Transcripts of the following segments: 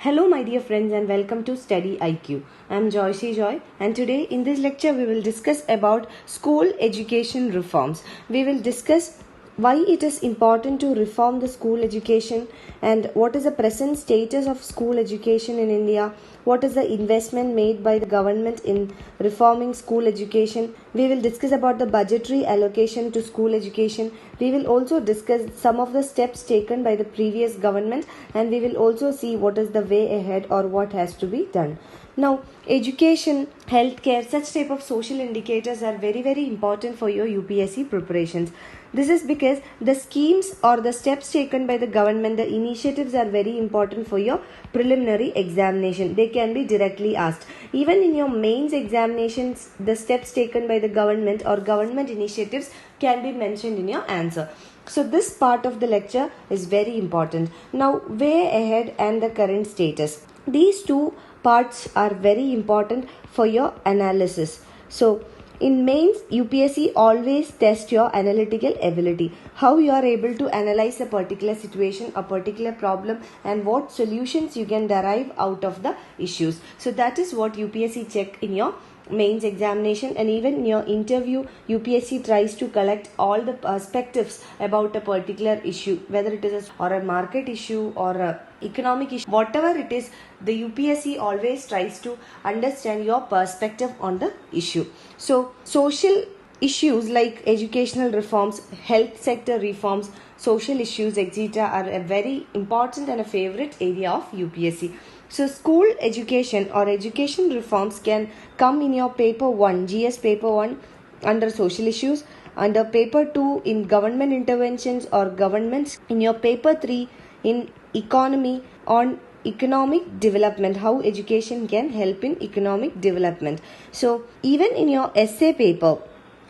Hello my dear friends and welcome to StudyIQ. I am Joy, and today in this lecture we will discuss about school education reforms. We will discuss why it is important to reform the school education and what is the present status of school education in India, what is the investment made by the government in reforming school education. We will discuss about the budgetary allocation to school education. We will also discuss some of the steps taken by the previous government, and we will also see what is the way ahead or what has to be done. Now, education, healthcare, such type of social indicators are very important for your UPSC preparations. This is because the schemes or the steps taken by the government, the initiatives are very important for your preliminary examination. They can be directly asked. Even in your mains examinations, the steps taken by the government or government initiatives can be mentioned in your answer. So this part of the lecture is very important. Now, way ahead and the current status. These two parts are very important for your analysis. So in mains, UPSC always test your analytical ability, how you are able to analyze a particular situation, a particular problem, and what solutions you can derive out of the issues. So that is what UPSC check in your mains examination, and even in your interview UPSC tries to collect all the perspectives about a particular issue, whether it is a market issue or a economic issue, whatever it is, the UPSC always tries to understand your perspective on the issue. So social issues like educational reforms, health sector reforms, social issues, etc. are a very important and a favorite area of UPSC. So school education or education reforms can come in your paper 1, GS paper 1 under social issues, under paper 2 in government interventions or governments, in your paper 3 in economy on economic development, how education can help in economic development. So even in your essay paper,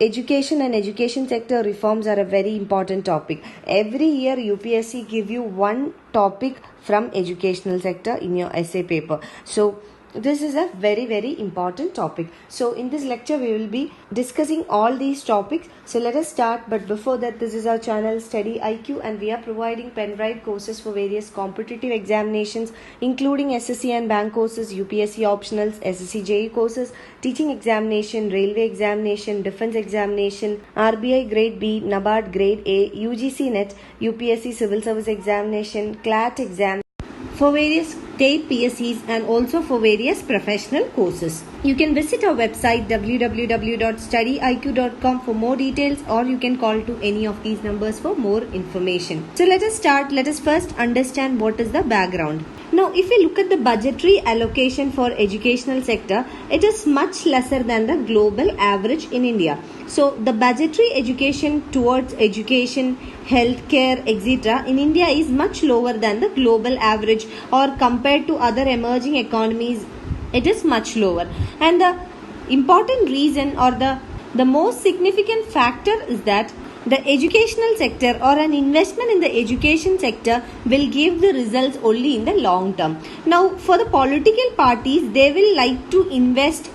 education and education sector reforms are a very important topic. Every year UPSC give you one topic from educational sector in your essay paper. So this is a very important topic. So in this lecture we will be discussing all these topics. So let us start, but before that, this is our channel StudyIQ, and we are providing pen drive courses for various competitive examinations including SSC and bank courses, UPSC optionals, SSC JE courses, teaching examination, railway examination, defense examination, RBI grade B, NABARD grade A, UGC NET, UPSC Civil Services Examination, CLAT exam, for various state PSCs, and also for various professional courses. You can visit our website www.studyiq.com for more details, or you can call to any of these numbers for more information. So let us start. Let us first understand what is the background. Now, if we look at the budgetary allocation for educational sector, it is much lesser than the global average in India. So the budgetary education towards education, healthcare, etc. in India is much lower than the global average, or compared to other emerging economies, it is much lower. And the important reason or the most significant factor is that the educational sector or an investment in the education sector will give the results only in the long term. Now, for the political parties, they will like to invest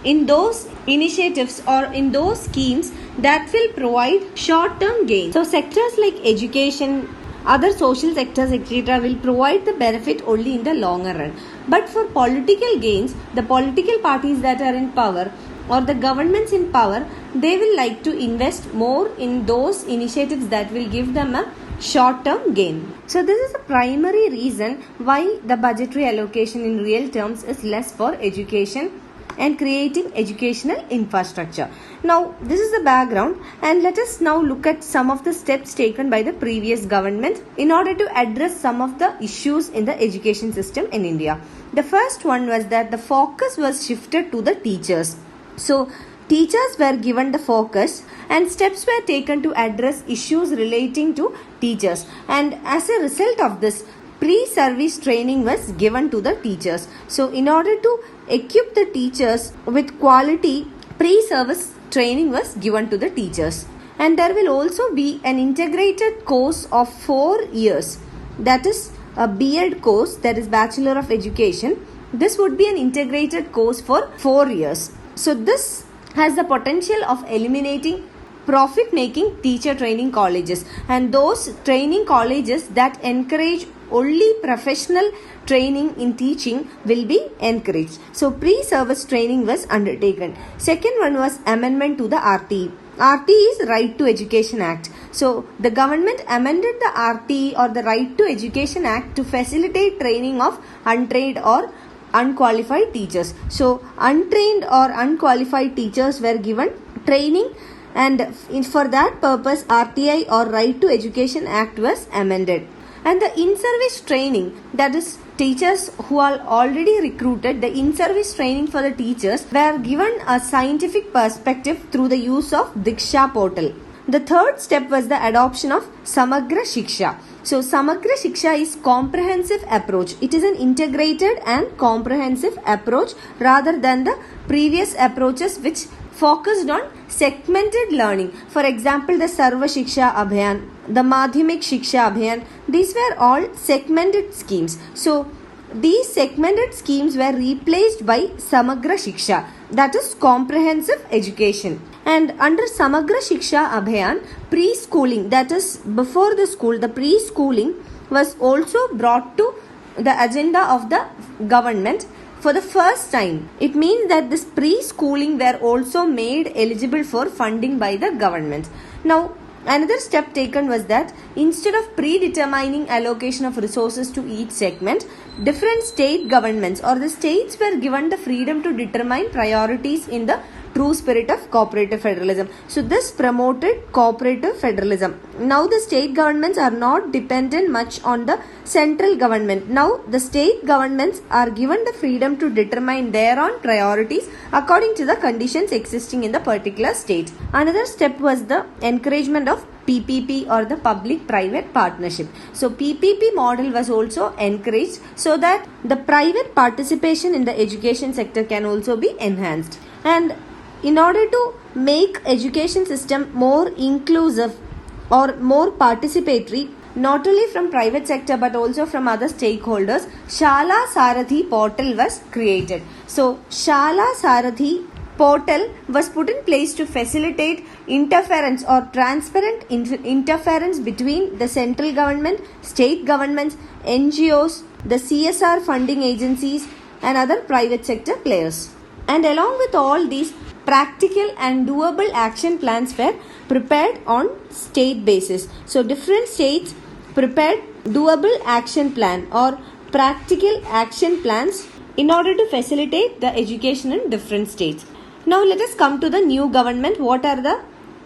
in those initiatives or in those schemes that will provide short-term gains. So sectors like education, other social sectors, etc. will provide the benefit only in the longer run. But for political gains, the political parties that are in power or the governments in power, they will like to invest more in those initiatives that will give them a short-term gain. So this is the primary reason why the budgetary allocation in real terms is less for education and creating educational infrastructure. Now, this is the background, and let us now look at some of the steps taken by the previous government in order to address some of the issues in the education system in India. The first one was that the focus was shifted to the teachers. So teachers were given the focus, and steps were taken to address issues relating to teachers, and as a result of this, pre-service training was given to the teachers. So in order to equip the teachers with quality, pre-service training was given to the teachers. And there will also be an integrated course of 4 years, that is a B.Ed course, that is Bachelor of Education. This would be an integrated course for 4 years. So this has the potential of eliminating profit-making teacher training colleges, and those training colleges that encourage only professional training in teaching will be encouraged. So pre-service training was undertaken. Second one was amendment to the RTE. RTE is Right to Education Act. So the government amended the RTE or the Right to Education Act to facilitate training of untrained or unqualified teachers. So untrained or unqualified teachers were given training, and for that purpose RTI or Right to Education Act was amended. And the in-service training, that is teachers who are already recruited, the in-service training for the teachers were given a scientific perspective through the use of Diksha portal. The third step was the adoption of Samagra Shiksha. So Samagra Shiksha is comprehensive approach. It is an integrated and comprehensive approach rather than the previous approaches which focused on segmented learning. For example, the Sarva Shiksha Abhiyan, the Madhyamik Shiksha Abhiyan, these were all segmented schemes. So these segmented schemes were replaced by Samagra Shiksha, that is comprehensive education. And under Samagra Shiksha Abhiyan, preschooling, that is before the school, the preschooling was also brought to the agenda of the government for the first time. It means that this preschooling were also made eligible for funding by the government. Now, another step taken was that instead of predetermining allocation of resources to each segment, different state governments or the states were given the freedom to determine priorities in the true spirit of cooperative federalism. So this promoted cooperative federalism. Now the state governments are not dependent much on the central government. Now the state governments are given the freedom to determine their own priorities according to the conditions existing in the particular state. Another step was the encouragement of PPP or the public-private partnership. So PPP model was also encouraged so that the private participation in the education sector can also be enhanced. And in order to make education system more inclusive or more participatory, not only from private sector but also from other stakeholders, Shala Sarathi portal was created. So Shala Sarathi portal was put in place to facilitate interference or transparent interference between the central government, state governments, NGOs, the CSR funding agencies and other private sector players. And along with all these, practical and doable action plans were prepared on state basis. So different states prepared doable action plan or practical action plans in order to facilitate the education in different states. Now let us come to the new government. What are the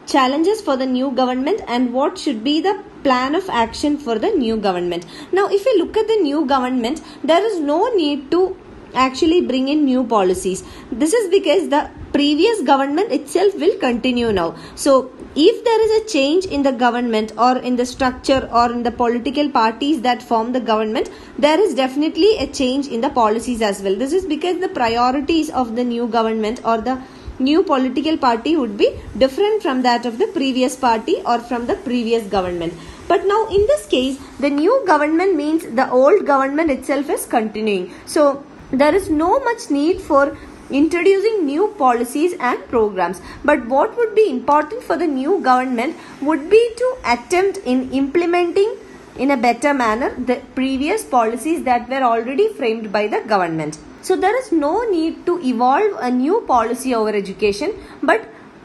challenges for the new government and what should be the plan of action for the new government? Now if you look at the new government, there is no need to actually bring in new policies. This is because the previous government itself will continue now. So if there is a change in the government or in the structure or in the political parties that form the government, there is definitely a change in the policies as well. This is because the priorities of the new government or the new political party would be different from that of the previous party or from the previous government. But now in this case, the new government means the old government itself is continuing. So there is no much need for introducing new policies and programs. But what would be important for the new government would be to attempt in implementing in a better manner the previous policies that were already framed by the government. So there is no need to evolve a new policy over education, but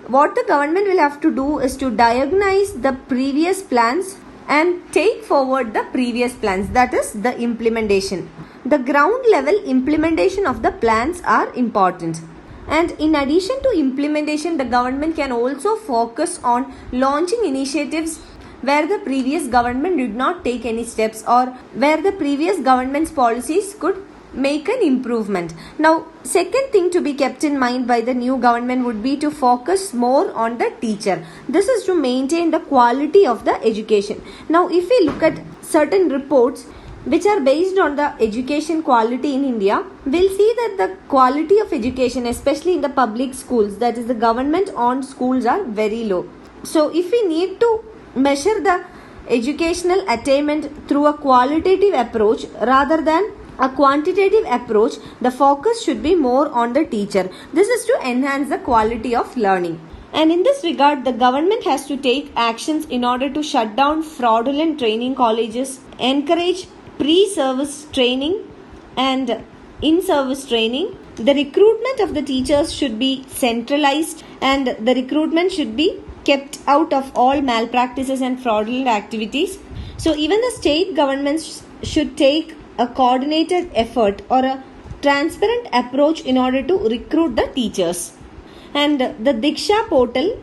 what the government will have to do is to diagnose the previous plans and take forward the previous plans, that is the implementation. The ground level implementation of the plans are important. And in addition to implementation, the government can also focus on launching initiatives where the previous government did not take any steps or where the previous government's policies could make an improvement. Now, second thing to be kept in mind by the new government would be to focus more on the teacher. This is to maintain the quality of the education. Now, if we look at certain reports which are based on the education quality in India, we'll see that the quality of education, especially in the public schools, that is the government-owned schools, are very low. So, if we need to measure the educational attainment through a qualitative approach rather than a quantitative approach, the focus should be more on the teacher. This is to enhance the quality of learning. And in this regard, the government has to take actions in order to shut down fraudulent training colleges, encourage pre-service training and in-service training. The recruitment of the teachers should be centralized, and the recruitment should be kept out of all malpractices and fraudulent activities. So even the state governments should take a coordinated effort or a transparent approach in order to recruit the teachers. And the Diksha portal,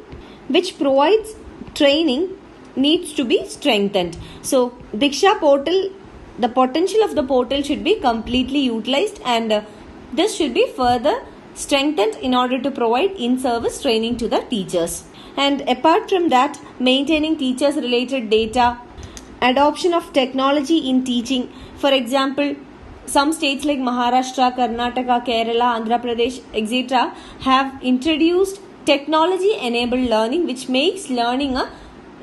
which provides training, needs to be strengthened. So Diksha portal, the potential of the portal should be completely utilized, and this should be further strengthened in order to provide in-service training to the teachers. And apart from that, maintaining teachers related data, adoption of technology in teaching. For example, some states like Maharashtra, Karnataka, Kerala, Andhra Pradesh, etc. have introduced technology enabled learning, which makes learning a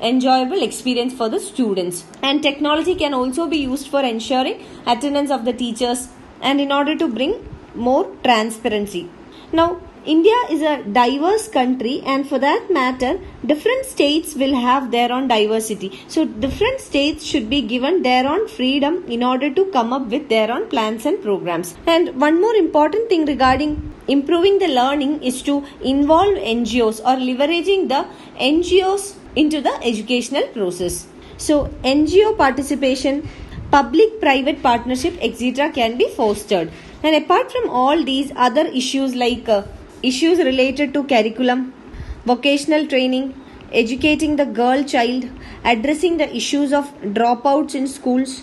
enjoyable experience for the students. And technology can also be used for ensuring attendance of the teachers and in order to bring more transparency. Now, India is a diverse country, and for that matter, different states will have their own diversity. So, different states should be given their own freedom in order to come up with their own plans and programs. And one more important thing regarding improving the learning is to involve NGOs or leveraging the NGOs into the educational process. So, NGO participation, public-private partnership, etc. can be fostered. And apart from all these other issues like issues related to curriculum, vocational training, educating the girl child, addressing the issues of dropouts in schools,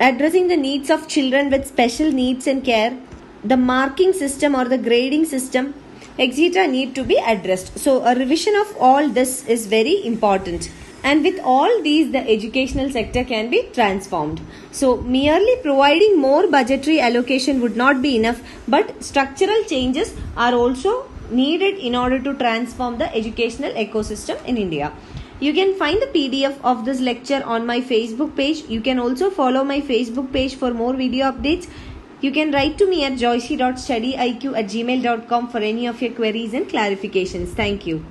addressing the needs of children with special needs and care, the marking system or the grading system, etc. need to be addressed. So a revision of all this is very important. And with all these, the educational sector can be transformed. So merely providing more budgetary allocation would not be enough, but structural changes are also needed in order to transform the educational ecosystem in India. You can find the PDF of this lecture on my Facebook page. You can also follow my Facebook page for more video updates. You can write to me at joyce.studyiq@gmail.com for any of your queries and clarifications. Thank you.